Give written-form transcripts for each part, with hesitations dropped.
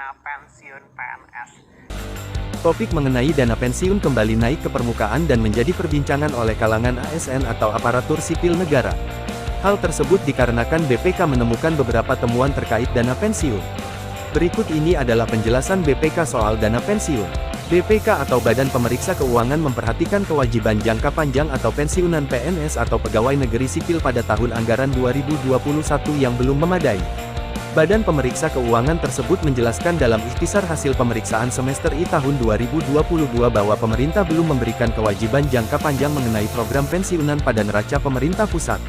dana pensiun PNS. Topik mengenai dana pensiun kembali naik ke permukaan dan menjadi perbincangan oleh kalangan ASN atau aparatur sipil negara. Hal tersebut dikarenakan BPK menemukan beberapa temuan terkait dana pensiun. Berikut ini adalah penjelasan BPK soal dana pensiun. BPK atau Badan Pemeriksa Keuangan memperhatikan kewajiban jangka panjang atau pensiunan PNS atau pegawai negeri sipil pada tahun anggaran 2021 yang belum memadai. Badan Pemeriksa Keuangan tersebut menjelaskan dalam ikhtisar hasil pemeriksaan semester I tahun 2022 bahwa pemerintah belum memberikan kewajiban jangka panjang mengenai program pensiunan pada neraca pemerintah pusat.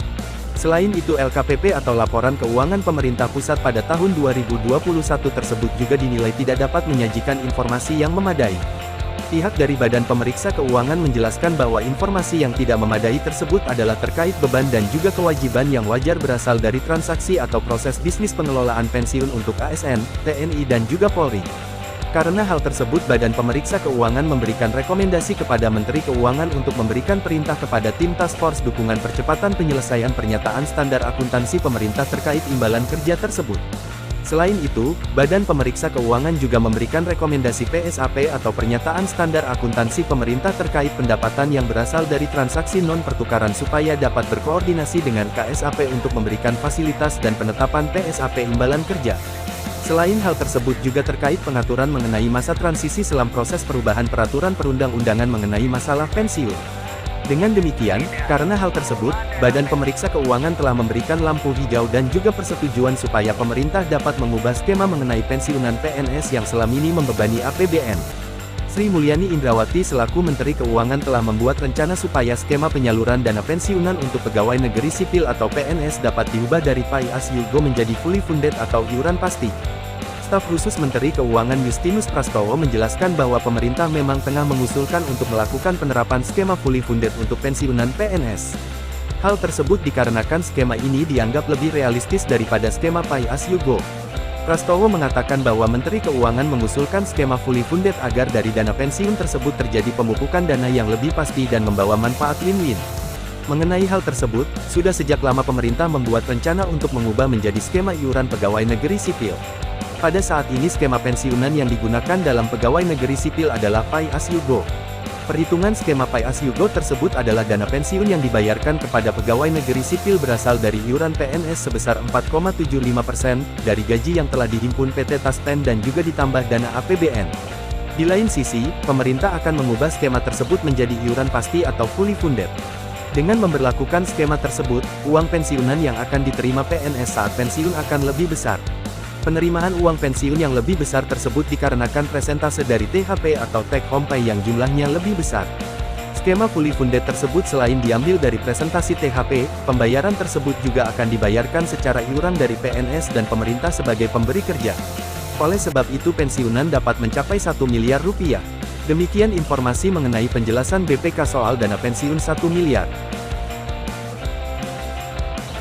Selain itu LKPP atau Laporan Keuangan Pemerintah Pusat pada tahun 2021 tersebut juga dinilai tidak dapat menyajikan informasi yang memadai. Pihak dari Badan Pemeriksa Keuangan menjelaskan bahwa informasi yang tidak memadai tersebut adalah terkait beban dan juga kewajiban yang wajar berasal dari transaksi atau proses bisnis pengelolaan pensiun untuk ASN, TNI dan juga Polri. Karena hal tersebut Badan Pemeriksa Keuangan memberikan rekomendasi kepada Menteri Keuangan untuk memberikan perintah kepada tim Task Force Dukungan Percepatan Penyelesaian Pernyataan Standar Akuntansi Pemerintah terkait imbalan kerja tersebut. Selain itu, Badan Pemeriksa Keuangan juga memberikan rekomendasi PSAP atau Pernyataan Standar Akuntansi Pemerintah terkait pendapatan yang berasal dari transaksi non-pertukaran supaya dapat berkoordinasi dengan KSAP untuk memberikan fasilitas dan penetapan PSAP imbalan kerja. Selain hal tersebut juga terkait pengaturan mengenai masa transisi selama proses perubahan peraturan perundang-undangan mengenai masalah pensiun. Dengan demikian, karena hal tersebut, Badan Pemeriksa Keuangan telah memberikan lampu hijau dan juga persetujuan supaya pemerintah dapat mengubah skema mengenai pensiunan PNS yang selama ini membebani APBN. Sri Mulyani Indrawati selaku Menteri Keuangan telah membuat rencana supaya skema penyaluran dana pensiunan untuk pegawai negeri sipil atau PNS dapat diubah dari pay as you go menjadi fully funded atau iuran pasti. Staf khusus Menteri Keuangan Justinus Prastowo menjelaskan bahwa pemerintah memang tengah mengusulkan untuk melakukan penerapan skema fully funded untuk pensiunan PNS. Hal tersebut dikarenakan skema ini dianggap lebih realistis daripada skema pay as you go. Prastowo mengatakan bahwa Menteri Keuangan mengusulkan skema fully funded agar dari dana pensiun tersebut terjadi pemupukan dana yang lebih pasti dan membawa manfaat win-win. Mengenai hal tersebut, sudah sejak lama pemerintah membuat rencana untuk mengubah menjadi skema iuran pegawai negeri sipil. Pada saat ini skema pensiunan yang digunakan dalam pegawai negeri sipil adalah pay as you go. Perhitungan skema pay as you go tersebut adalah dana pensiun yang dibayarkan kepada pegawai negeri sipil berasal dari iuran PNS sebesar 4,75% dari gaji yang telah dihimpun PT Taspen dan juga ditambah dana APBN. Di lain sisi, pemerintah akan mengubah skema tersebut menjadi iuran pasti atau fully funded. Dengan memberlakukan skema tersebut, uang pensiunan yang akan diterima PNS saat pensiun akan lebih besar. Penerimaan uang pensiun yang lebih besar tersebut dikarenakan presentase dari THP atau take home pay yang jumlahnya lebih besar. Skema fully funded tersebut selain diambil dari presentasi THP, pembayaran tersebut juga akan dibayarkan secara iuran dari PNS dan pemerintah sebagai pemberi kerja. Oleh sebab itu pensiunan dapat mencapai 1 miliar rupiah. Demikian informasi mengenai penjelasan BPK soal dana pensiun 1 miliar.